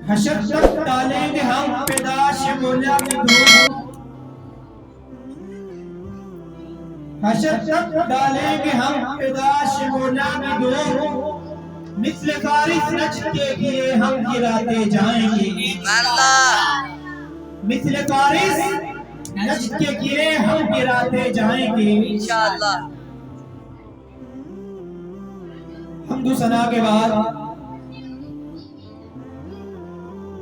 حشر تک ڈالیں گے ہم پیداش مولا میں دو، حشر تک ڈالیں گے ہم پیداش مولا میں دو، مثل فارس نچ کے گرے ہم گراتے جائیں گے، مثل فارس نچ کے گرے ہم گراتے جائیں گے انشاءاللہ۔ حمد و ثنا کے بعد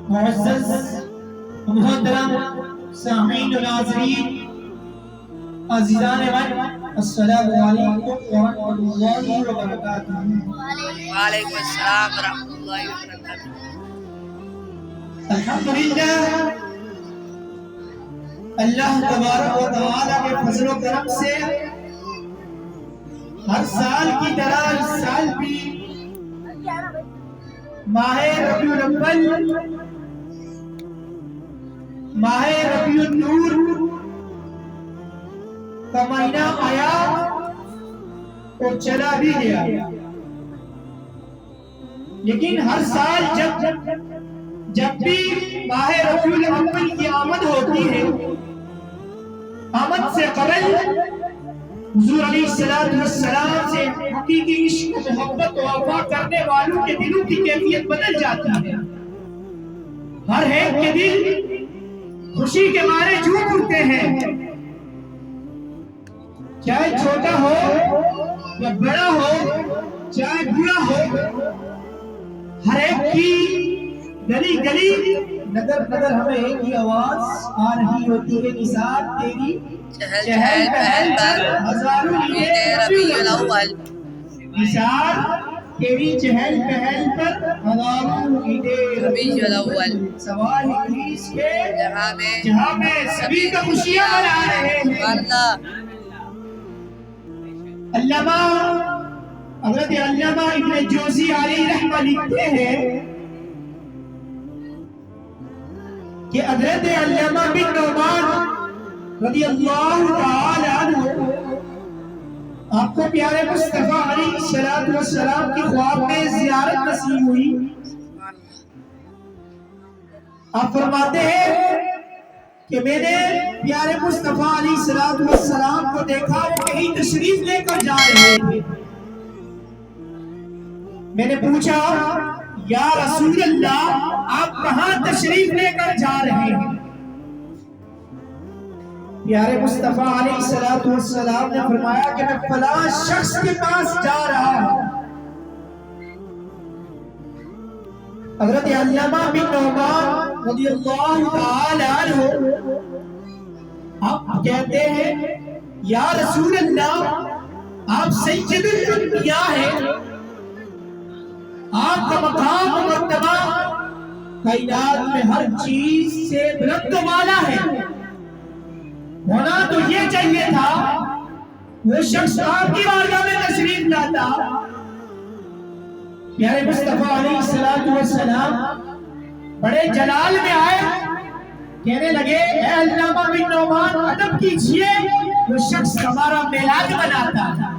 معزز محترم سامعین و ناظرین عزیزان من، السلام علیکم ورحمۃ اللہ وبرکاتہ۔ وعلیکم السلام ورحمۃ اللہ وبرکاتہ۔ الحمدللہ، اللہ تبارک و تعالیٰ کے فضل و کرم سے ہر سال کی طرح اس سال بھی ماہ ربیع الاول، ماہ ربیع النور کا مہینہ آیا اور چلا بھی گیا، لیکن ہر سال جب بھی ماہ ربیع الاول کی آمد ہوتی ہے، آمد سے قبل حضور علیہ السلام سے حقیقی عشق و محبت و وفا کرنے والوں کے دلوں کی کیفیت بدل جاتی ہے۔ ہر ایک کے دل خوشی کے مارے جھوم اٹھتے ہیں، چاہے چھوٹا ہو یا بڑا ہو، چاہے بوڑھا ہو، ہر ایک کی گلی گلی نگر نگر ہمیں ایک ہی آواز آ رہی ہوتی ہے، نثار تیری چہل پہل پر ہزاروں عیدیں ربیع الاول، نثار تیری چہل پہل پر ہزاروں عیدیں ربیع الاول، سوال ابلیس کے جہاں میں سبھی کا خوشیاں منا رہے ہیں۔ علامہ حضرت علامہ ابن جوزی علیہ رحمہ لکھتے ہیں کہ حضرت علامہ بن نعمان رضی اللہ تعالی عنہ آپ کو پیارے مصطفیٰ علیہ السلام کی خواب میں زیارت نصیب ہوئی۔ آپ فرماتے ہیں کہ میں نے پیارے مصطفیٰ علیہ السلام کو دیکھا، وہ کہیں تشریف لے کر جا رہے تھے۔ میں نے پوچھا، یا رسول اللہ، آپ کہاں تشریف لے کر جا رہے ہیں؟ پیارے مصطفیٰ علیہ السلام نے فرمایا کہ میں فلاں شخص کے پاس جا رہا ہوں۔ حضرت علامہ بن نعمان رضی اللہ تعالی عنہ آپ کہتے ہیں، یا رسول اللہ، آپ سید الانبیاء ہیں، آپ کا مقام و مرتبہ کائنات میں ہر چیز سے بلند و بالا ہے، ہونا تو یہ چاہیے تھا وہ شخص آپ کی بارگاہ میں تشریف لاتا۔ پیارے مصطفیٰ علیہ السلام بڑے جلال میں آئے، کہنے لگے، اے علامہ بن نعمان، ادب کیجئے، وہ شخص ہمارا میلاد مناتا ہے۔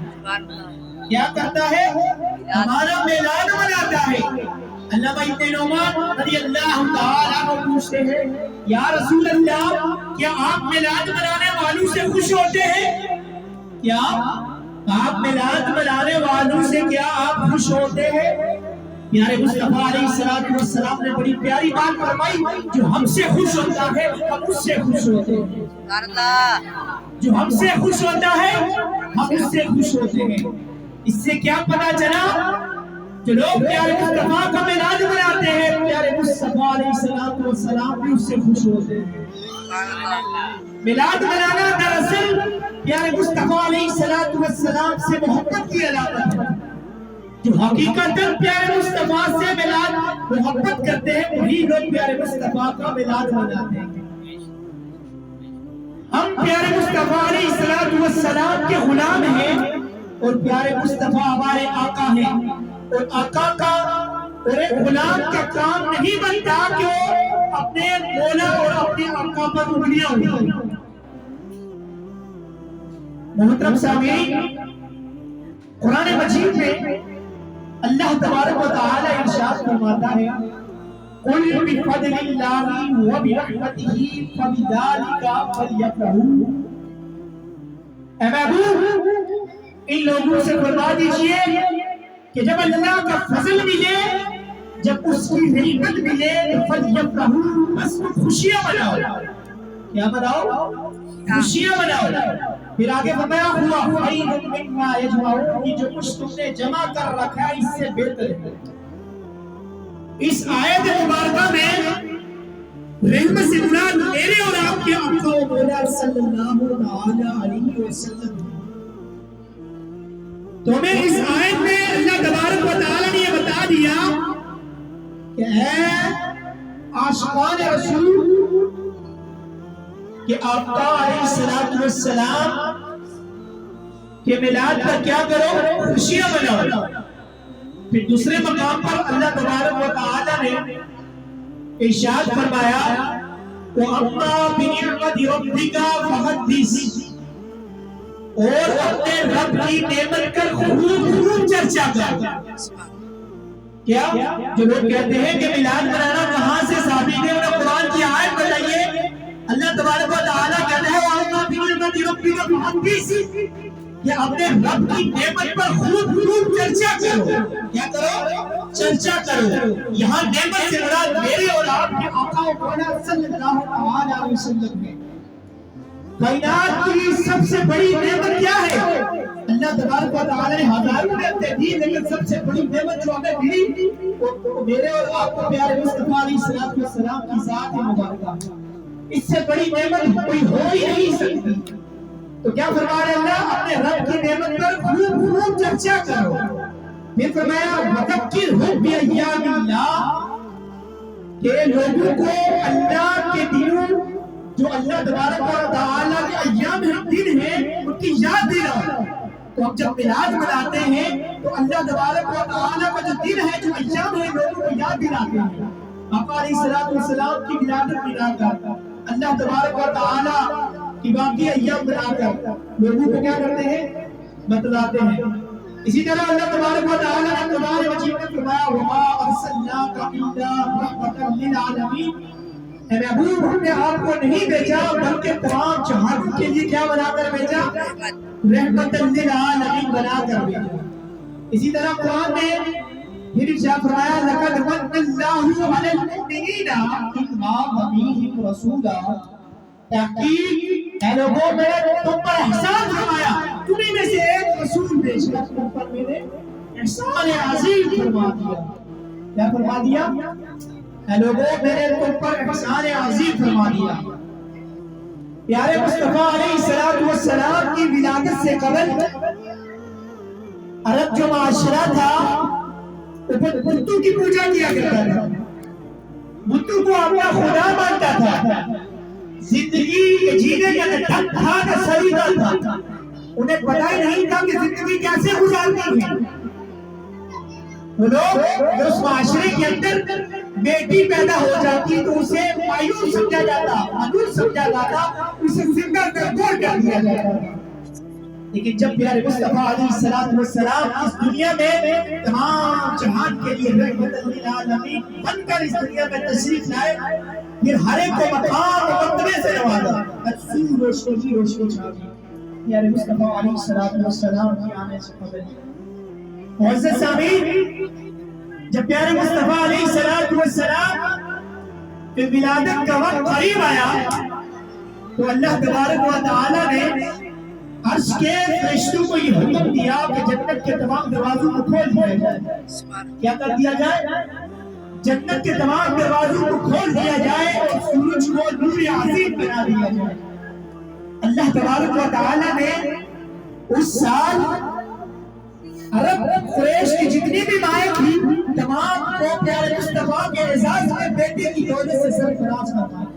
کیا کرتا ہے؟ ہمارا میلاد مناتا ہے۔ علامہ ابن نعمان رضی اللہ تعالیٰ عنہ پوچھتے ہیں، یا رسول اللہ، کیا آپ میلاد منانے والوں سے خوش ہوتے ہیں؟ کیا آپ میلاد منانے والوں سے کیا آپ خوش ہوتے ہیں؟ پیارے مصطفیٰ علیہ السلام نے بڑی پیاری بات فرمائی، جو ہم سے خوش ہوتا ہے ہم اس سے خوش ہوتے ہیں، جو ہم سے خوش ہوتا ہے ہم اس سے خوش ہوتے ہیں۔ اس سے کیا پتا چلا؟ جو لوگ پیارے مصطفیٰ کا میلاد مناتے ہیں، پیارے مصطفیٰ علیہ السلام بھی اس سے خوش ہوتے ہیں۔ میلاد منانا دراصل پیارے مصطفیٰ علیہ السلام سے محبت کی علامت ہے۔ جو حقیقت پیارے مصطفیٰ سے میلاد محبت کرتے ہیں، وہی لوگ پیارے مصطفیٰ کا میلاد مناتے ہیں۔ ہم پیارے مصطفیٰ علیہ السلام کے غلام ہیں، اور پیارے مصطفیٰ ہمارے آقا ہیں، اور آقا کا اور ایک غلام کا کام نہیں بنتا کہ وہ اپنے مولا اور اپنے آقا پر انگلیاں اٹھائے۔ محترم سامعین، قرآن مجید میں اللہ تبارک و تعالی ارشاد فرماتا ہے، قل بفضل اللہ وبرحمتہ فبذلک فلیفرحوا، اے محبوب ان لوگوں سے فرما دیجئے کہ جب اللہ کا فضل ملے، جب اس کی نعمت ملے تو فلیفرحوا، بس خوشیاں مناؤ۔ کیا مناؤ؟ خوشیاں مناؤ۔ پھر آگے فرمایا ہوا خیر مما یجمعون، کہ جو کچھ تم نے جمع کر رکھا ہے اس سے بہتر ہے۔ اس آیت مبارکہ میں رحمت سے مراد میرے اور آپ کے آقا و مولا صلی اللہ علیہ وسلم۔ تو ہمیں اس آیت میں اللہ تبارک و تعالی نے یہ بتا دیا کہ اے عاشقان رسول کہ آقا علیہ السلام کے میلاد پر کیا کرو؟ خوشیاں مناؤ۔ پھر دوسرے مقام پر اللہ تبارک و تعالی نے ارشاد فرمایا وَأَمَّا بِنِعْمَةِ رَبِّكَ فَحَدِّثْ، اور اپنے رب کی نعمت کر خوب چرچا کر۔ کیا جو لوگ کہتے ہیں کہ میلاد منانا کہاں سے ثابت ہے، انہیں قرآن کی آیت بتائیے۔ اللہ تبارک و تعالیٰ کہتا ہے وَأَمَّا بِنِعْمَةِ رَبِّكَ فَحَدِّثْ، کہ اپنے رب کی نعمت پر خوب چرچا کرو۔ کیا کرو؟ چرچا کرو۔ یہاں نعمت سے مراد میرے اور آپ کے آقا و مولا صلی اللہ علیہ وسلم ہے۔ کائنات کی سب سے بڑی نعمت کیا ہے؟ اللہ تبارک و تعالیٰ نے ہزاروں نعمتیں دی، لیکن سب سے بڑی نعمت جو ہمیں ملی وہ میرے اور آپ کو پیارے مصطفیٰ علیہ السلام کی ذات مبارکہ۔ اس سے بڑی نعمت کوئی ہو ہی نہیں سکتی۔ تو کیا فرما رہے اللہ؟ اپنے رب کی نعمت پر خوب چرچا کرو۔ پھر فرمایا وَذَكِّرْهُمْ بِأَيَّامِ اللَّهِ، کہ لوگوں کو اللہ کے دنوں جو اللہ تبارک و تعالیٰ کے ایام دن ہیں ان کی یاد دلاؤ۔ تو ہم جب میلاد مناتے ہیں تو اللہ تبارک و تعالیٰ کا جو دن ہے، جو ایام ہے، لوگوں کو یاد دلاتے ہیں۔ آقا علیہ السلام کی ولادت منا کر، اللہ تبارک و تعالیٰ کی باقی ایام بنا کر لوگوں کو کیا کرتے ہیں؟ بتلاتے ہیں۔ اسی طرح اللہ تبارک و تعالیٰ نے قرآن مجید میں فرمایا وَمَا أَرْسَلْنَاكَ إِلَّا رَحْمَةً لِلْعَالَمِينَ، اے محبوب ہم نے آپ کو نہیں بھیجا بلکہ تمام جہانوں کے لیے کیا بنا کر بھیجا؟ رحمۃ للعالمین بنا کر بھیجا۔ اسی طرح قرآن میں پھر ارشاد فرمایا لَقَدْ مَنَّ اللَّهُ عَلَى الْمُؤْمِنِينَ إِذْ بَعَثَ فِيهِمْ رَسُولًا، تحقیق اے لوگوں میں نے تم پر احسان فرمایا، تمہیں میں سے ایک رسول بھیج کر تم پر میں نے احسان عظیم فرما دیا۔ کیا فرما دیا؟ اے لوگوں میں نے تم پر احسان عظیم فرما دیا۔ پیارے مصطفیٰ علیہ السلام کی ولادت سے قبل عرب جو معاشرہ تھا وہ بتوں کی پوجا کیا کرتا تھا، بتوں کو اپنا خدا مانتا تھا، زندگی جینے کا ڈھنگ تھا نہ سلیقہ تھا، انہیں پتہ ہی نہیں تھا کہ زندگی کیسے گزارنی ہے۔ وہ لوگ جو اس معاشرے کے اندر بیٹی پیدا ہو جاتی تو اسے مایوس سمجھا جاتا، معذور سمجھا جاتا، اسے زندہ گردور کر دیا جاتا۔ لیکن جب پیارے مصطفیٰ علیہ السلام اس دنیا میں تمام جہان کے لیے رحمت للعالمین بن کر اس دنیا میں تشریف لائے، پھر ہر ایک کو مقام و مرتبے سے نوازا، اچھی روشنی چھا گئی پیارے مصطفیٰ علیہ السلام کی آنے سے قبل۔ معزز سامعین، جب پیارے مصطفیٰ علیہ السلام کی ولادت کا وقت قریب آیا تو اللہ تبارک و تعالی نے عرش کے فرشتوں کو یہ حکم دیا کہ جنت کے تمام دروازوں کو کھول دیا جائے۔ کیا کر دیا جائے؟ جنت کے تمام دروازوں کو کھول دیا جائے اور سورج کو نور عظیم بنا دیا جائے۔ اللہ تبارک و تعالی نے اس سال عرب قریش کی جتنی بھی مائیں تھی تمام کو پیارے مصطفیٰ کے اعزاز میں بیٹے کی دولت سے سرفراز فرمایا۔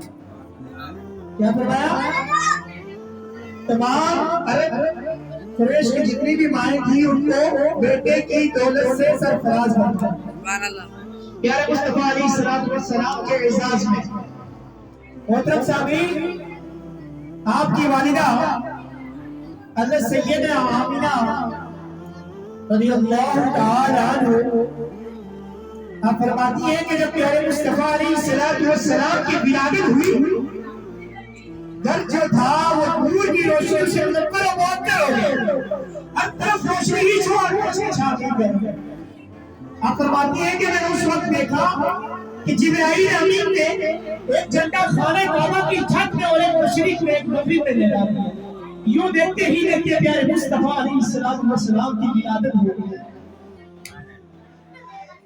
کیا فرمایا؟ تمام عرب قریش کی جتنی بھی مائیں تھی ان کو بیٹے کی دولت سے سرفراز فرمایا پیارے مصطفیٰ علیہ السلام کے اعزاز میں۔ محترم سامعین، آپ کی والدہ حضرت سیدہ آمینہ رضی اللہ تعالی عنہ آپ فرماتی ہیں کہ جب پیارے مصطفیٰ علیہ السلام کی ولادت ہوئی، گھر جو تھا وہ نور کی روشنی سے منور و معطر ہو گیا، ہر طرف روشنی ہی چھا گئی۔ آپ فرماتی ہیں کہ میں نے اس وقت دیکھا کہ جبرائیل امین نے ایک جھنڈا خانہ کعبہ کی چھت میں اور ایک مشرق میں ایک مغرب میں لے رہا ہے۔ یوں دیکھتے ہی دیکھتے پیارے مصطفیٰ علیہ السلام کی ولادت ہو گئی۔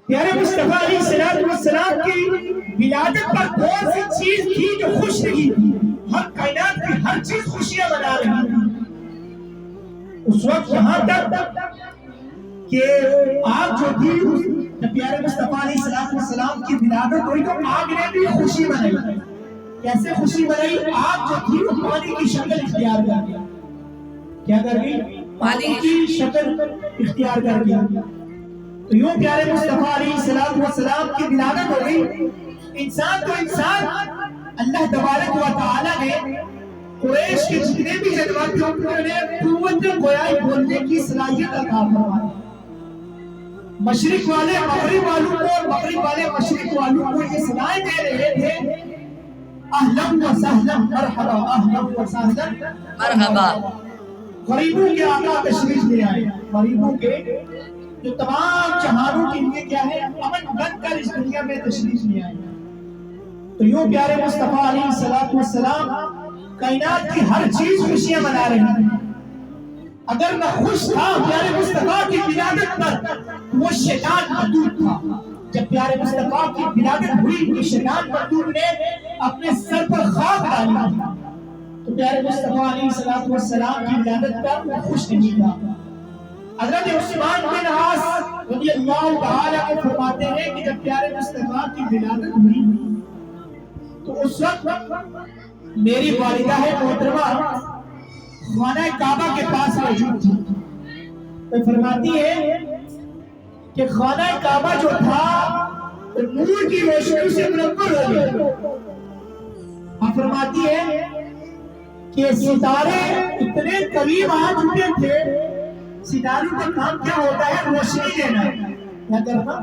پیارے مصطفیٰ علیہ السلام کی ولادت پر کون سی چیز تھی جو خوش رہی؟ ہر کائنات کی ہر چیز خوشیاں منا رہی تھی۔ اس وقت یہاں تک کہ آگ جو تھی، جب پیارے مصطفیٰ علیہ السلام کی ولادت ہوئی تو آگ نے بھی خوشی منائی۔ کیسے خوشی منائی؟ آگ جو تھی وہ پانی کی شکل اختیار کر گئی۔ کیا کر گئی؟ پانی کی شکل اختیار کر گئی۔ تو یوں پیارے مصطفیٰ علیہ السلام کی ولادت ہو گئی۔ انسان تو انسان، اللہ تبارک و تعالی نے قریش کے جتنے بھی جذبات تھے انہیں قوت گویائی بولنے کی صلاحیت عطا فرمائی۔ مشرق والے مغرب والوں کو اور مغرب والے مشرق والوں کو یہ صلاحیت دے رہے تھے، اہلا و سہلا مرحبا، اہلا و سہلا مرحبا۔ غریبوں کے آقا تشریف لے آئے، غریبوں کے جو تمام جہانوں کے لیے کیا ہے امن بن کر اس دنیا میں تشریف لے آئے۔ تو یوں پیارے مصطفیٰ علیہ السلام کائنات کی ہر چیز خوشیاں منا رہی ہیں۔ اگر میں خوش تھا پیارے مصطفیٰ کی ولادت پر، وہ شیطان مردود تھا۔ جب پیارے مصطفیٰ کی ولادت ہوئی تو شیطان مردود نے اپنے سر پر خاک ڈالا، تو پیارے مصطفیٰ علیہ السلام کی ولادت پر وہ خوش نہیں تھا۔ حضرت عثمان بن عاص رضی اللہ تعالیٰ عنہ فرماتے ہیں کہ جب پیارے مصطفیٰ کی ولادت ہوئی تو اس وقت میری والدہ محترمہ خانہ کعبہ کے پاس موجود تھی۔ تو فرماتی ہے کہ خانہ کعبہ جو تھا نور کی روشنی سے منور ہو گیا۔ آپ فرماتی ہے کہ ستارے اتنے قریب آ چکے تھے، ستاروں کا کام کیا ہوتا ہے؟ روشنی دینا۔ کیا کرنا؟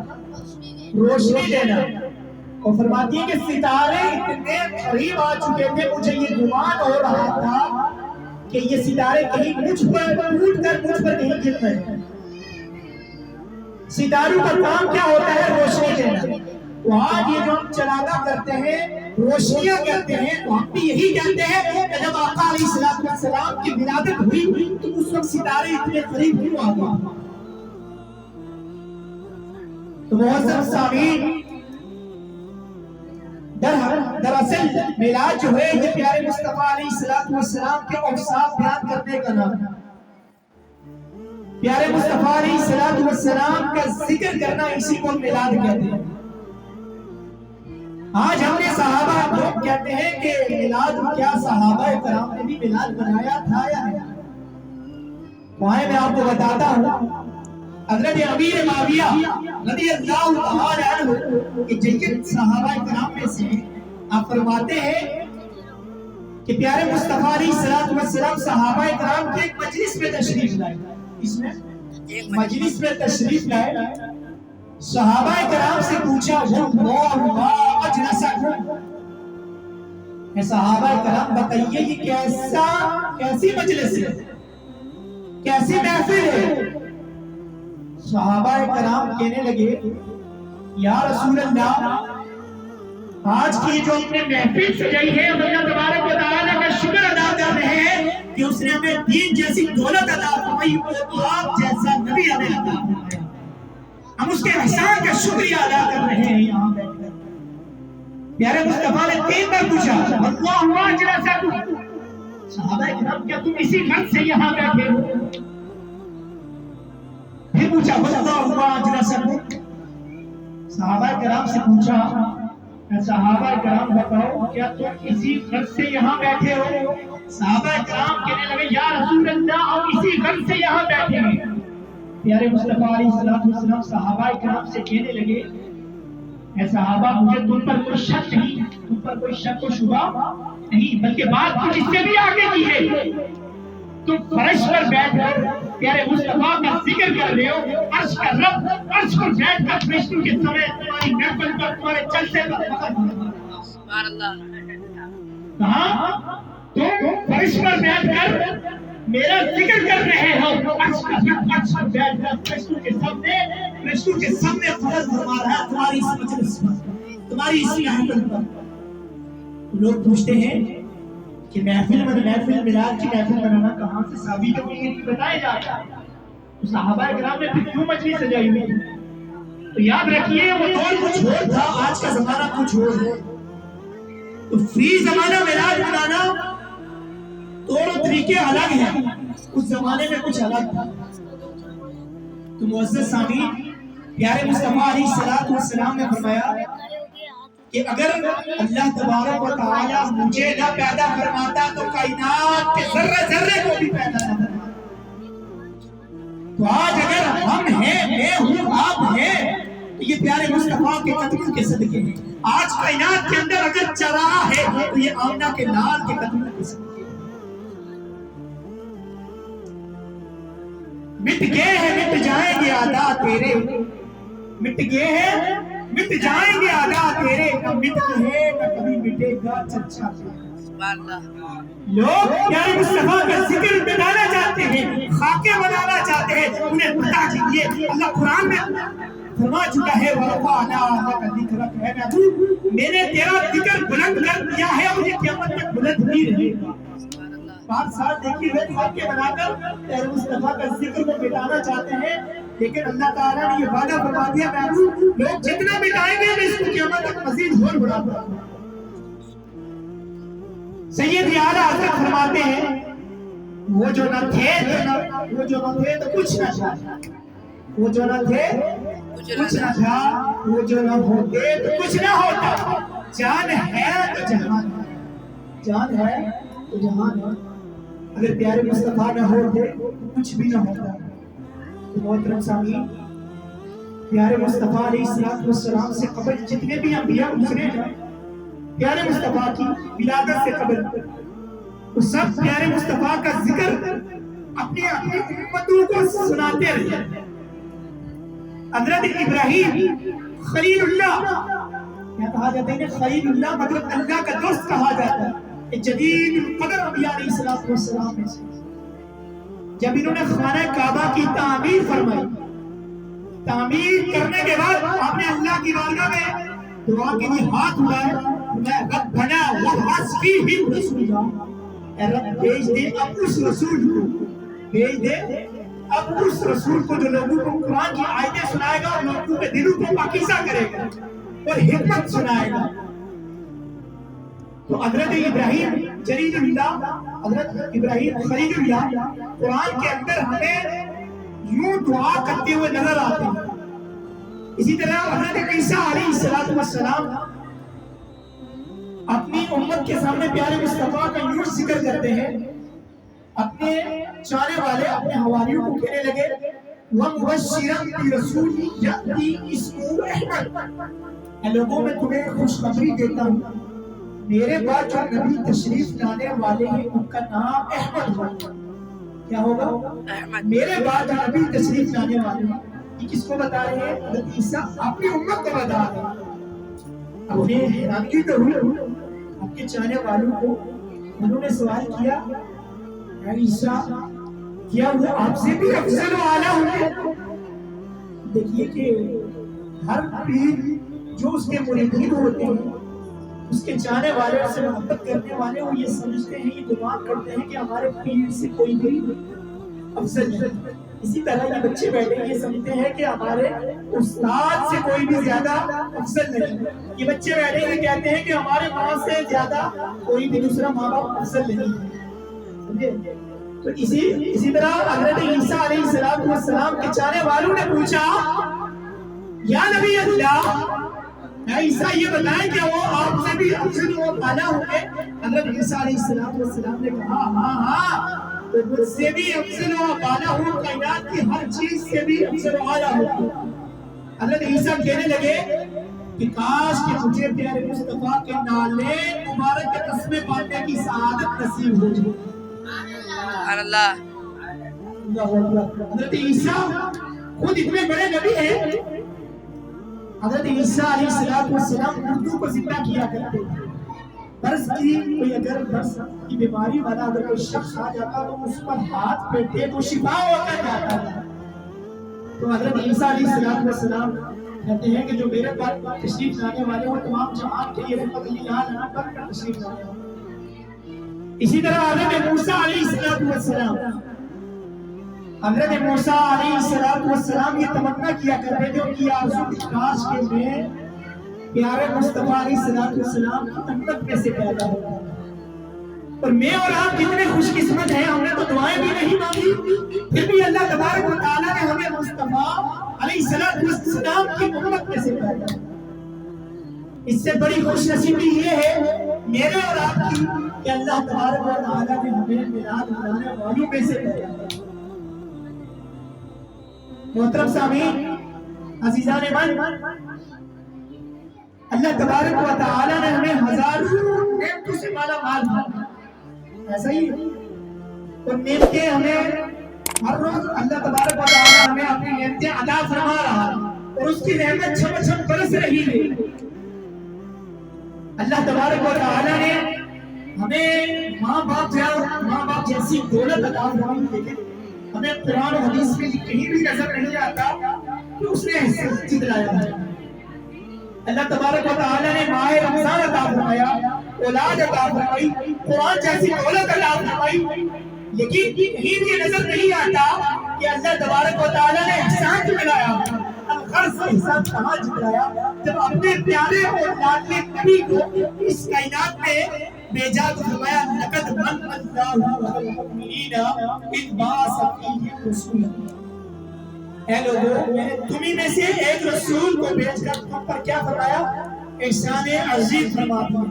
روشنی دینا۔ اور فرماتی ہے کہ ستارے اتنے قریب آ چکے تھے، مجھے یہ گمان ہو رہا تھا کہ یہ ستارے کہیں مجھ پر ٹوٹ کر مجھ پر کہیں گر رہے۔ ستاروں کا کام کیا ہوتا ہے؟ روشنی دینا۔ تو آج یہ جو ہم چراغاں کرتے ہیں، روشنیاں کہتے ہیں، تو ہم بھی یہی کہتے ہیں کہ جب آقا علیہ السلام کی ولادت ہوئی تو اس وقت ستارے اتنے قریب کیوں آ گئے؟ تو معزز سامعین، دراصل میلاد جو ہے یہ پیارے مصطفیٰ علیہ السلام کے اوصاف بیان کرنے کا نام ہے۔ پیارے مصطفیٰ علیہ السلام کا ذکر کرنا اسی کو میلاد کہتے ہیں۔ آج ہم نے صحابہ لوگ کہتے ہیں کہ میلاد کیا صحابہ کرام نے بھی میلاد بنایا تھا یا نہیں؟ وہاں میں آپ کو بتاتا ہوں، حضرت امیر معاویہ رضی اللہ تعالی عنہ کہ جید صحابہ کرام میں سے آپ فرماتے ہیں کہ پیارے مصطفیٰ علیہ السلام صحابہ کرام کے ایک مجلس میں تشریف لائے۔ اس میں مجلس میں تشریف لائے، صحابہ کرام سے پوچھا اے صحابہ کرام بتائیے یہ کیسی مجلس ہے، کیسی محفل ہے؟ صحابہ کرام کہنے لگے یا رسول اللہ، آج کی جو ہم نے محفل سجائی ہے اللہ تبارک و تعالیٰ کا شکر ادا کر رہے ہیں کہ اس نے ہمیں دین جیسی دولت عطا فرمائی اور آپ جیسا نبی ہمیں عطا فرمایا۔ ہم اس کے احسان کا شکریہ ادا کر رہے ہیں یہاں بیٹھ کر۔ پیارے مصطفیٰ نے 3 بار پوچھا اللہ اجلسکم، صحابہ کرام کیا تم اسی غرض سے یہاں بیٹھے ہو؟ پھر پوچھا اللہ اجلسکم، صحابہ کرام سے پوچھا صحابہ کرام بتاؤ کیا تم اسی غرض سے یہاں بیٹھے ہو؟ صحابہ کرام کہنے لگے یا رسول اللہ ہم اسی غرض سے یہاں بیٹھے ہیں۔ پیارے مصطفیٰ علیہ السلام صحابہ کرام سے کہنے لگے اے صحابہ مجھے تم پر کوئی شک نہیں، تم پر کوئی شک و شبہ نہیں، بلکہ بات کچھ اس سے بھی آگے کی ہے۔ تم فرش پر بیٹھ کر پیارے مصطفیٰ کا ذکر کر رہے ہو، عرش کا رب عرش فرش پر بیٹھ کر فرشتوں کے سمے تمہاری محفل پر تمہارے جلسے پر سبحان اللہ کہاں تم فرش پر بیٹھ کر میرا ذکر کر رہے ہو فرش پر بیٹھ کر فرشتوں کے سامنے فرض فرما رہا ہے تمہاری اس مجلس میں تمہاری اس محفل پر. لوگ پوچھتے ہیں کہ محفل میلاد کی محفل بنانا کہاں سے ثابت ہے یہ بتایا جاتا ہے. صحابہ کرام نے پھر کیوں مجلس سجائی ہوئی؟ تو یاد رکھیے وہ دور کچھ اور تھا، آج کا زمانہ کچھ اور ہے. تو فری زمانہ میلاد بنانا طور و طریقے الگ ہیں، اس زمانے میں کچھ الگ تھا. تو معزز سامعین، پیارے مصطفیٰ علیہ الصلوۃ والسلام نے فرمایا کہ اگر اللہ تبارک و تعالی مجھے نہ پیدا فرماتا تو کائنات کے ذرے ذرے کو بھی پیدا نہ فرماتا. تو آج اگر ہم ہیں، میں ہوں، آپ ہیں، تو یہ پیارے مصطفیٰ کے قدموں کے صدقے ہیں. آج کائنات کے اندر اگر چراغ ہے تو یہ آمنہ کے لال کے قدموں کے صدقے. مٹ گئے ہیں مٹ جائیں گے ادا تیرے، مٹ گئے ہیں مٹ جائیں گے ادا تیرے، نہ مٹتے ہیں نہ کبھی مٹے گا چرچا تیرا. سبحان اللہ. لوگ پیارے مصطفیٰ کا ذکر بنانا چاہتے ہیں، خاکے بنانا چاہتے ہیں. انہیں پتا چاہیے اللہ قرآن میں فرما چکا ہے وَرَفَعْنَا لَكَ ذِكْرَكَ، اے محبوب میں نے تیرا ذکر بلند کر دیا ہے اور یہ قیامت تک بلند ہی رہے گا. 5 سال دیکھیے ہوئے خاکے بنا کر پیارے مصطفیٰ کا ذکر کو مٹانا چاہتے ہیں، لیکن اللہ تعالیٰ نے یہ وعدہ فرما دیا محبوب لوگ جتنا مٹائیں گے میں اس کو قیامت تک مزید اور بڑھاتا ہوں. سید اعلیٰ حضرت فرماتے ہیں وہ جو نہ تھے تو کچھ نہ تھا، وہ جو نہ تھے کچھ نہ تھا، وہ جو نہ ہوتے تو کچھ نہ ہوتا. جان ہے تو جہان ہے، جان ہے تو جہان ہے. اگر پیارے مصطفیٰ نہ ہوتے تو کچھ بھی نہ ہوتا. تو محترم سامعین، پیارے مصطفیٰ علیہ السلام سے قبل جتنے بھی انبیاء گزرے ہیں پیارے مصطفیٰ کی ولادت سے قبل، وہ سب پیارے مصطفیٰ کا ذکر اپنی امتوں کو سناتے رہے. حضرت ابراہیم خلیل اللہ کیا کہا جاتا ہے؟ خلیل اللہ مطلب اللہ کا دوست کہا جاتا ہے. جدید القدر انبیاء علیہ السلام میں سے جب انہوں نے خانہ کعبہ کی تعمیر فرمائی، تعمیر کرنے کے بعد آپ نے اللہ کی بارگاہ میں دعا کے لیے ہاتھ اٹھائے، میں ربنا وابعث فیہم رسولا، اے رب بھیج دے اب اس رسول کو، بھیج دے اب اس رسول کو جو لوگوں کو قرآن کی آیتیں سنائے گا اور لوگوں کے دلوں کو پاکیزہ کرے گا اور حکمت سنائے گا. تو حضرت ابراہیم جلیل اللہ، حضرت ابراہیم خلیل اللہ قرآن کے اندر ہمیں یوں دعا کرتے ہوئے نظر آتے ہیں. اسی طرح حضرت عیسیٰ علیہ السلام اپنی امت کے سامنے پیارے مصطفیٰ کا یوں ذکر کرتے ہیں. اپنے چاہنے والے اپنے حواریوں کو کہنے لگے وَمُبَشِّرًا بِرَسُولٍ يَأْتِي اسْمُهُ أَحْمَدُ، اے لوگوں میں تمہیں خوشخبری دیتا ہوں میرے بعد جو نبی تشریف لانے والے ہیں ان کا نام احمد ہوگا. کیا ہوگا؟ میرے بعد جو نبی تشریف لانے والے ہیں. یہ کس کو بتا رہے ہیں؟ حضرت عیسیٰ اپنی امت کو بتا رہے ہیں. اب انہیں حیرانگی تو ہوئی، آپ کے چاہنے والوں کو انہوں نے سوال کیا اے عیسیٰ کیا وہ آپ سے بھی افضل و اعلیٰ ہوں؟ دیکھیے کہ ہر پیر جو اس کے مریدین ہوتے ہیں، اس کے چاہنے والے سے محبت کرنے والے وہ یہ سمجھتے ہیں، یہ گمان کرتے ہیں کہ ہمارے پیر سے کوئی بھی افضل نہیں. اسی طرح یہ بچے بیٹھے یہ سمجھتے ہیں کہ ہمارے استاد سے کوئی بھی زیادہ افضل نہیں. یہ بچے بیٹھے یہ کہتے ہیں کہ ہمارے ماں سے زیادہ کوئی بھی دوسرا ماں باپ افضل نہیں ہے. تو اسی طرح حضرت عیسیٰ علیہ السلام کے چاہنے والوں نے پوچھا یا نبی اللہ عیسیٰ یہ بتائیں کہ وہ آپ سے بھی افضل و اعلیٰ ہوں گے؟ حضرت عیسیٰ علیہ السلام نے کہا ہاں تو مجھ سے بھی افضل و اعلیٰ ہوں، کائنات کی ہر چیز سے بھی افضل و اعلیٰ ہوں. حضرت عیسیٰ کہنے لگے کہ کاش کہ مجھے پیارے مصطفیٰ کے نالے مبارک کے قسمیں پانے کی سعادت نصیب ہو جائے. اللہ. حضرت عیسیٰ خود اتنے بڑے نبی ہیں حضرت عیسیٰ علیہ السلام اردو کو زندہ کیا کرتے تھے. برس کی کوئی اگر برس کی بیماری والا اگر کوئی شخص آ جاتا تو اس پر ہاتھ پھیرتے تو شفا ہو کر جاتا تھا. تو حضرت عیسیٰ علیہ السلام کہتے ہیں کہ جو میرے پاس تشریف لانے والے وہ تمام جہان کے لیے رحمت للعالمین بن کر تشریف لانے والے. اسی طرح حضرت موسیٰ علیہ السلام یہ تمنا کیا کرتے تھے کہ آرزو کی کاش کے میں پیارے مصطفیٰ علیہ السلام کی امت میں سے پیدا ہوگا. اور میں اور آپ کتنے خوش قسمت ہیں, ہم نے تو دعائیں بھی نہیں مانگی, پھر بھی اللہ تبارک و تعالیٰ نے ہمیں مصطفیٰ علیہ السلام کی امت میں سے پیدا کیا. اس سے بڑی خوش نصیبی یہ ہے میرے اور آپ کی کہ اللہ تبارک و تعالیٰ نے ہمیں میلاد منانے والوں میں سے پیدا کیا. محترم سامعین, عزیزان من, اللہ تبارک و تعالیٰ نے ہمیں ہزاروں نعمتوں سے مالا مال بنایا, ایسا ہی اور نعمتیں ہمیں ہر روز اللہ تبارک و تعالیٰ ہمیں اپنی نعمتیں عطا فرما رہا اور اس کی نعمت چھم چھم برس رہی ہے. اللہ تبارک و تعالیٰ نے ہمیں ماں باپ جیسی دولت عطا فرمائی, لیکن ہمیں قرآن و حدیث میں کہیں بھی نظر نہیں آتا کہ اس نے ایسے دلایا ہے. اللہ تبارک و تعالیٰ نے ماہ رمضان عطا فرمایا, اولاد عطا فرمائی, قرآن جیسی دولت عطا فرمائی, لیکن کہیں بھی نظر نہیں آتا کہ اللہ تبارک و تعالیٰ نے احسان جتلایا. الغرض احسان کہاں جتلایا جب اپنے پیارے اور لاڈلے نبی کو اس کائنات میں بھیجا تو فرمایا لقد من اللہ علی المؤمنین اذ بعث فیہم رسولا. اے لوگوں, میں نے تمہیں میں سے ایک رسول کو بھیج کر تم پر کیا فرمایا, احسان عظیم فرما دیا.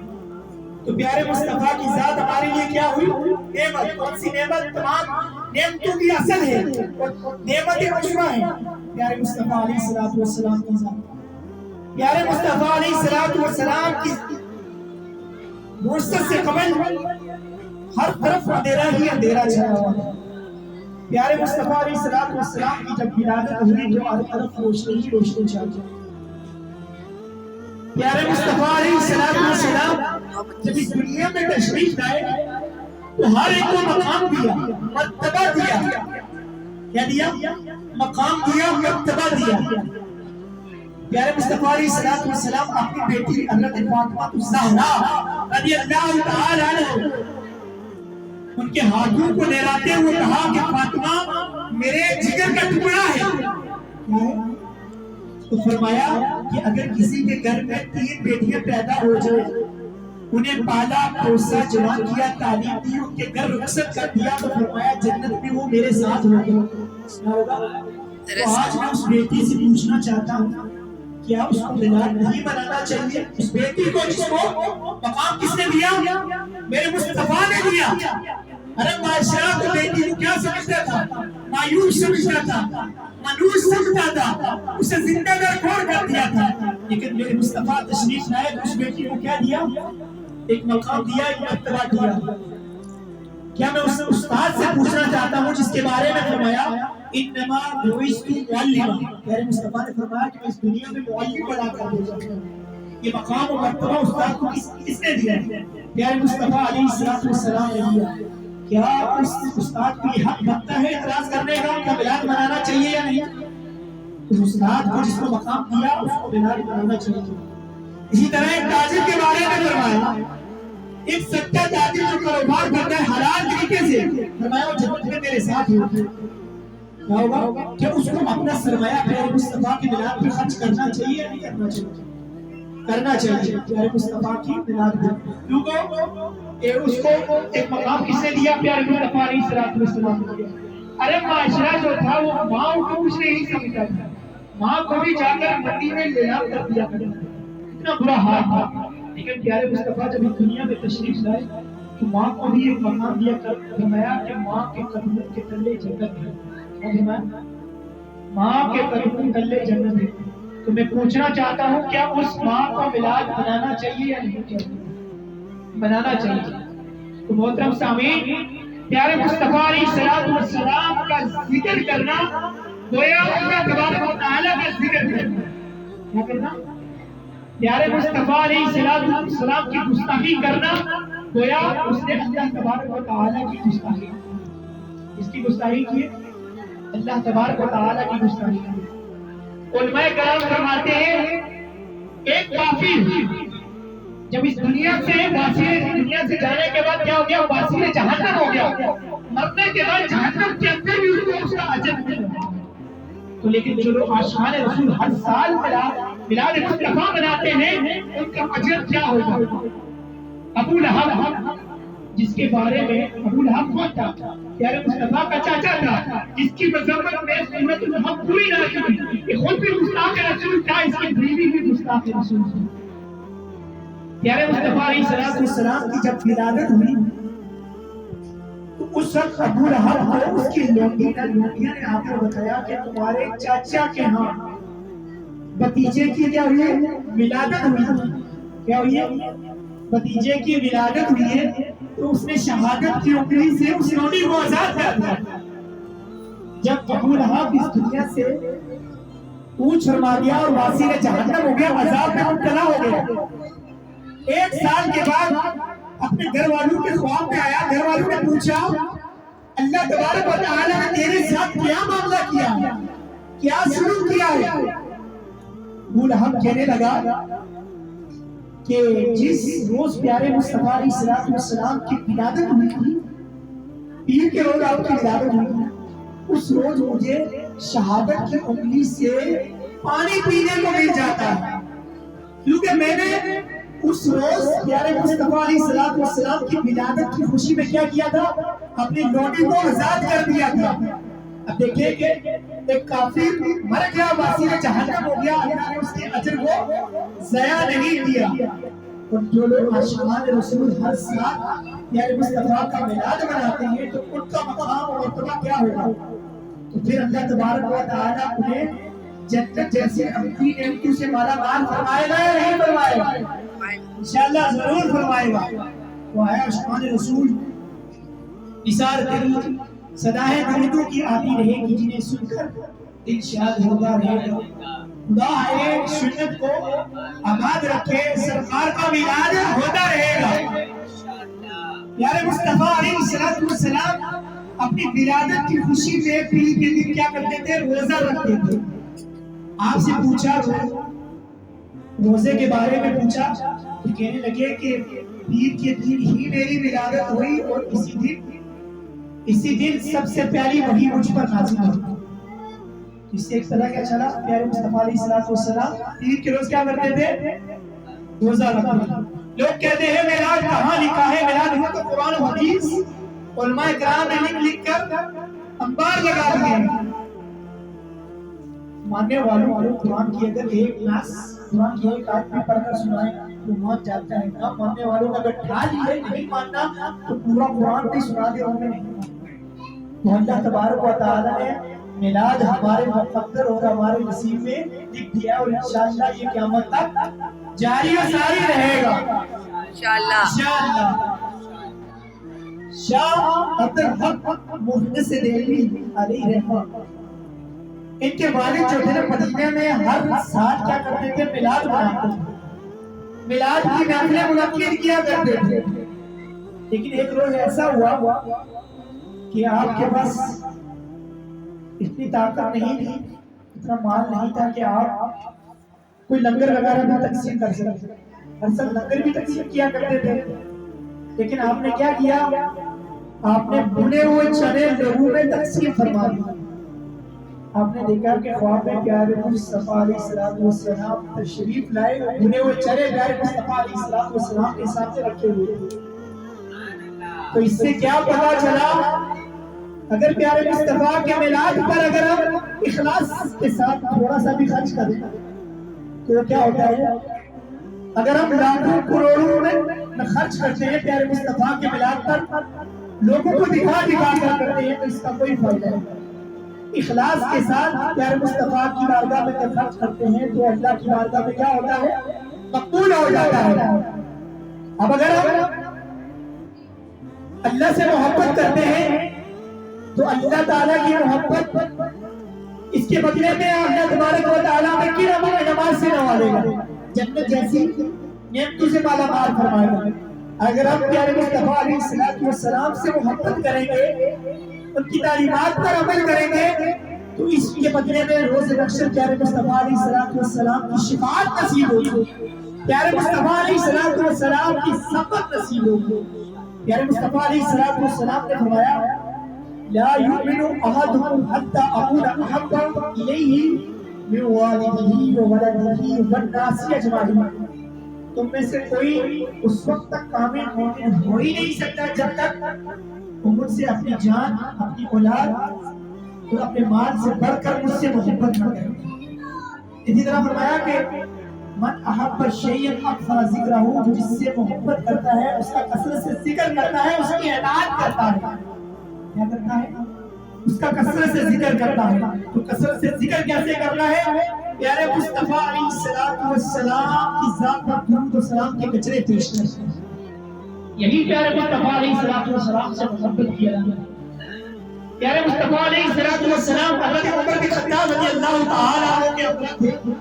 تو پیارے مصطفیٰ کی ذات ہمارے لیے کیا ہوئی, نعمت. کون سی نعمت؟ تمام نعمتوں کی اصل ہے, نعمت عظمیٰ ہے پیارے مصطفیٰ علیہ السلام کی ذات. پیارے مصطفیٰ علیہ السلام کی بعثت سے قبل ہر طرف اندھیرا ہی اندھیرا چھایا ہوا تھا. پیارے مصطفیٰ علیہ السلام کی جب ولادت ہوئی تو ہر طرف روشنی ہی روشنی چھا گئی. پیارے مصطفیٰ علیہ السلام جب اس دنیا میں تشریف لائے تو ہر ایک کو مقام دیا, مرتبہ دیا. کیا دیا؟ مقام دیا, مرتبہ دیا. پیارے مصطفیٰ علیہ السلام اپنی بیٹی حضرت فاطمہ الزہرا رضی اللہ تعالی عنہا ان کے ہاتھوں کو لہراتے ہوئے کہا کہ فاطمہ میرے جگر کا ٹکڑا ہے. تو فرمایا کہ اگر کسی کے گھر میں 3 بیٹیاں پیدا ہو جائیں, انہیں پالا پوسا جوان کیا, تعلیم دی, ان کے گھر رخصت کر دیا, تو فرمایا جنت میں وہ میرے ساتھ ہوگا. تو آج میں اس بیٹی سے پوچھنا چاہتا ہوں کیا اس کو میلاد نہیں منانا چاہیے؟ اس بیٹی کو جس کو مقام کس نے دیا؟ میرے مصطفیٰ نے دیا. ارے معاشرہ کو بیٹی کو کیا سمجھتا تھا؟ مایوس سمجھتا تھا, منوس سمجھتا تھا, اسے زندہ در کھوڑ کر دیا تھا. لیکن میرے مصطفیٰ تشریف لائے تو اس بیٹی کو کیا دیا؟ ایک مقام دیا, ایک مرتبہ دیا. کیا میں اس استاد سے پوچھنا چاہتا ہوں جس کے بارے میں فرمایا انما بعثت معلما, پیارے مصطفیٰ نے فرمایا کہ میں اس دنیا میں معلم بنا کر بھیجا ہوں. یہ مقام و مرتبہ استاد کو کس نے دیا؟ پیارے مصطفیٰ علیہ السلام نے دیا. کیا اس استاد کو یہ حق بنتا ہے اعتراض کرنے کا کہ میلاد منانا چاہیے یا نہیں؟ اس استاد کو جس کو مقام دیا اس کو میلاد منانا چاہیے. اسی طرح ایک تاجر کے بارے میں فرمایا, ایک سچا تاجر جو کاروبار کرتا ہے حلال طریقے سے, فرمایا وہ جنت میں میرے ساتھ ہوگا. کیا ہوگا کہ اس کو اپنا سرمایہ پیارے مصطفیٰ کی میلاد پہ خرچ کرنا چاہیے یا نہیں کرنا چاہیے؟ کرنا چاہیے. پیارے مصطفیٰ کی میلاد پہ کیونکہ اس کو ایک مقام کس نے دیا؟ پیارے مصطفیٰ علیہ السلام نے دیا. ارے معاشرہ جو تھا وہ ماں کو کچھ نہیں سمجھتا تھا, ماں کو بھی جا کر مٹی میں لیلام کر دیا کرتا تھا, اتنا برا حال تھا. لیکن پیارے مصطفیٰ جب اس دنیا میں تشریف لائے تو ماں کو بھی ایک مقام دیا کر فرمایا کہ ماں کے قدموں کے تلے جنت ہے. ماں کے قدموں کے تلے جنت ہے. تو میں پوچھنا چاہتا ہوں کیا اس ماں کو میلاد منانا چاہیے یا نہیں چاہیے؟ منانا چاہیے. تو محترم سامعین, پیارے مصطفیٰ علیہ السلام کا ذکر کرنا گویا اللہ تبارک و تعالیٰ کا ذکر کرنا. کیا کرنا؟ پیارے مصطفیٰ علیہ السلام کی گستاخی کرنا گویا اس نے اللہ تبارک و تعالیٰ کی گستاخی کی. اس کی گستاخی کی اللہ تبارک و تعالیٰ کی گستاخی کی. علماء کرام فرماتے ہیں ایک کافر جب اس دنیا سے جانے کے بعد کیا ہو گیا؟ واسطے جہنم ہو گیا. مرنے کے بعد جہنم کے اندر بھی اس کو اس کا اجر ملا. تو لیکن جو لوگ عاشقان رسول ہر سال میلاد مصطفیٰ مناتے ہیں ان کا اجر کیا ہوگا؟ ابو لہب جس کے بارے میں ابو لہب کون تھا؟ پیارے مصطفیٰ کا چاچا تھا جس کی مذمت میں سورۃ الحب پوری نہ کی. یہ خود بھی گستاخ رسول تھا, اس کی بیوی بھی گستاخ رسول تھی. پیارے مصطفیٰ علیہ السلام کی جب ولادت ہوئی تو اس وقت ابو لہب کو اس کی لونڈیاں نے آ کر بتایا کہ تمہارے چاچا کے ہاں بھتیجے کی کیا ہوئی ہے؟ ولادت ہوئی ہے. کیا ہوئی ہے؟ بھتیجے کی ولادت ہوئی ہے. تو اس نے شہادت کی انگلی سے اس لونڈی کو آزاد کر دیا. جب ابو لہب اس دنیا سے کوچ فرما گیا اور واسطے جہنم ہو گیا, عذاب میں مبتلا ہو گیا. ایک سال کے بعد اپنے گھر والوں کے خواب میں آیا. گھر والوں نے پوچھا اللہ تبارک و تعالیٰ نے تیرے ساتھ کیا معاملہ کیا ہے, کیا سلوک کیا ہے؟ ابو لہب کہنے لگا کہ جس روز پیارے مصطفیٰ علیہ السلام کی ولادت ہوئی تھی, پیر کے روز آپ کی ولادت ہوئی تھی, اس روز مجھے شہادت کی انگلی سے پانی پینے کو مل جاتا ہے, کیونکہ میں نے اس روز پیارے مصطفیٰ علیہ السلام کی ولادت کی خوشی میں کیا کیا تھا؟ اپنی لونڈی کو آزاد کر دیا تھا. اب دیکھیں کہ ایک کافر مر گیا, واسطے جہنم ہو گیا, اللہ نے اس کے اجر کو ضائع نہیں کیا. اور جو لوگ عاشقان رسول ہر سال پیارے مصطفیٰ کا میلاد مناتے ہیں تو ان کا مقام اور مرتبہ کیا ہوگا؟ تو پھر اللہ تبارک و تعالیٰ انہیں جنت جیسے اپنی نعمتوں سے مالا مال فرمائے گا یا نہیں فرمائے گا؟ انشاءاللہ ضرور فرمائے گا. وہ ہے عاشقان رسول نثار درود صدائے دردوں کی آتی رہے گی, جنہیں سن کر دل شاد ہوتا رہے گا. خدا ہے سنت کو آباد رکھے, سرکار کا میلاد ہوتا رہے گا. پیارے مصطفیٰ علیہ السلام اپنی ولادت کی خوشی میں پیر کے دن کیا کرتے تھے؟ روزہ رکھتے تھے. آپ سے پوچھا روزے کے بارے میں پوچھا تو کہنے لگے کہ پیر کے دن ہی میری ولادت ہوئی اور اسی دن سب سے پیاری وحی مجھ پر نازل ہوئی. اس سے ایک طرح کیا چلا, پیارے مصطفیٰ علیہ السلام پیر کے روز کیا کرتے تھے؟ روزہ رکھتے تھے. لوگ کہتے ہیں میلاد کہاں لکھا ہے؟ میلاد ہوا تو قرآن و حدیث علماء کرام نے لکھ کر انبار لگا دیے. ماننے والوں قرآن کی اگر ایک ناس قرآن کی ایک آیت میں پڑھ کر سنائے تو مان جاتا ہے. نہ ماننے والوں کا اگر ٹھال ہے نہیں ماننا تو پورا قرآن بھی سنا دے انہوں نے نہیں ماننا. تو اللہ تبارک و تعالیٰ نے میلاد ہمارے مقدر اور ہمارے نصیب میں لکھ دیا اور انشاءاللہ یہ قیامت تک جاری و ساری رہے گا انشاءاللہ. شاہ عبدالحق محدث دہلوی علیہ رحمہ, ان کے والد جو تھے نا مدینہ میں ہر سال کیا کرتے تھے؟ میلاد مناتے تھے. میلاد کی محفلیں منعقد کیا کرتے تھے. لیکن ایک روز ایسا ہوا کہ آپ کے پاس اتنی طاقت نہیں تھی, اتنا مال نہیں تھا کہ آپ کوئی لنگر وغیرہ بھی تقسیم کر سکتے. ہر سال لنگر بھی تقسیم کیا کرتے تھے, لیکن آپ نے کیا کیا؟ آپ نے بنے ہوئے چنے لوگوں میں تقسیم فرما دیا. آپ نے دیکھا کہ خواب میں پیارے مصطفیٰ علیہ السلام تشریف لائے, بنے ہوئے چنے پیارے مصطفیٰ علیہ السلام کے سامنے رکھے ہوئے. تو اس سے کیا پتا چلا؟ اگر پیارے مصطفیٰ کے میلاد پر اگر ہم اخلاص کے ساتھ تھوڑا سا بھی خرچ کریں تو کیا ہوتا ہے؟ اگر ہم لاکھوں کروڑوں میں خرچ کرتے ہیں پیارے مصطفیٰ کے میلاد پر, لوگوں کو دکھا کر کرتے ہیں, تو اس کا کوئی فائدہ نہیں. اخلاص کے ساتھ پیارے مصطفیٰ کی بارگاہ میں جب خرچ کرتے ہیں تو اللہ کی بارگاہ میں کیا ہوتا ہے؟ مقبول ہو جاتا ہے. اب اگر ہم اللہ سے محبت کرتے ہیں تو اللہ تعالیٰ کی محبت اس کے بدلے میں اللہ تبارک و تعالیٰ میں کی نماز سے نوازے. دے گا، جنت جیسی نعمتوں سے مالا مال فرمائے گا۔ اگر ہم پیارے مصطفیٰ علیہ السلام سے محبت کریں گے، ان کی تعلیمات پر عمل کریں گے، تو اس کے بدلے میں روز محشر پیارے مصطفیٰ علیہ السلام کی شفاعت نصیب ہوگی، پیارے مصطفیٰ علیہ السلام کی صحبت نصیب ہوگی۔ پیارے مصطفیٰ علیہ السلام نے فرمایا لا یؤمن احدکم حتی اکون احب الیہ من والدہ وولدہ والناس اجمعین۔ تم میں سے کوئی اس وقت تک کامل مومن ہو ہی نہیں سکتا جب تک وہ مجھ سے اپنی جان، اپنی اولاد اور اپنے مال سے بڑھ کر مجھ سے محبت نہ کرے۔ اسی طرح فرمایا کہ من احب شیئا اکثر ذکرہ، جو جس سے محبت کرتا ہے اس کا کثرت سے ذکر کرتا ہے، اس کی اطاعت کرتا ہے۔ کیا کرتا ہے؟ اس کا کثرت سے ذکر کرتا ہے۔ تو کثرت سے ذکر کیسے کرنا ہے؟ پیارے مصطفیٰ علیہ السلام کی ذات پر درود و سلام کے کچرے پیش کریں۔ یہی پیارے مصطفیٰ علیہ السلام سے محبت کیا جاتا ہے۔ پیارے مصطفیٰ علیہ السلام حضرت عمر بن خطاب رضی اللہ تعالیٰ عنہ کے اپنے تھے۔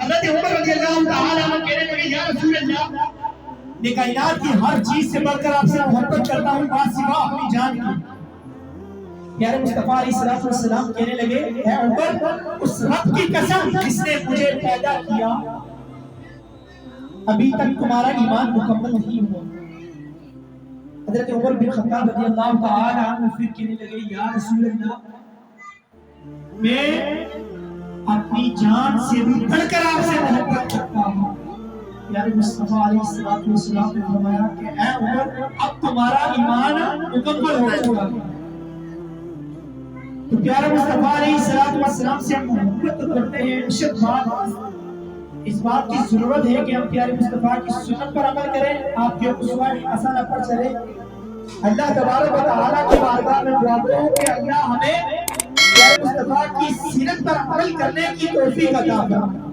حضرت عمر رضی اللہ تعالیٰ عنہ کہنے لگے یا رسول اللہ، میں کائنات کی ہر چیز سے بڑھ کر آپ سے محبت کرتا ہوں ما سوا اپنی جان کی۔ پیارے مصطفیٰ علیہ السلام کہنے لگے اے عمر، اس رب کی قسم جس نے مجھے پیدا کیا، ابھی تک تمہارا ایمان مکمل نہیں ہوا۔ حضرت عمر بن خطاب رضی اللہ تعالی عنہ پھر کہنے لگے یا رسول اللہ، میں اپنی جان سے بھی بڑھ کر آپ سے محبت کرتا ہوں۔ پیارے مصطفیٰ علیہ السلام نے فرمایا کہ اے عمر، اب تمہارا ایمان مکمل ہو چکا ہے۔ تو پیارے مصطفیٰ علیہ السلام سے محبت کرتے ہیں، اس بات کی ضرورت ہے کہ ہم پیارے مصطفیٰ کی سنت پر عمل کریں، آپ کے اسوہ حسنہ پر چلیں۔ اللہ تبارک و تعالیٰ کی بارگاہ میں دعا کروں کہ اللہ ہمیں پیارے مصطفیٰ کی سیرت پر عمل کرنے کی توفیق عطا فرمائے۔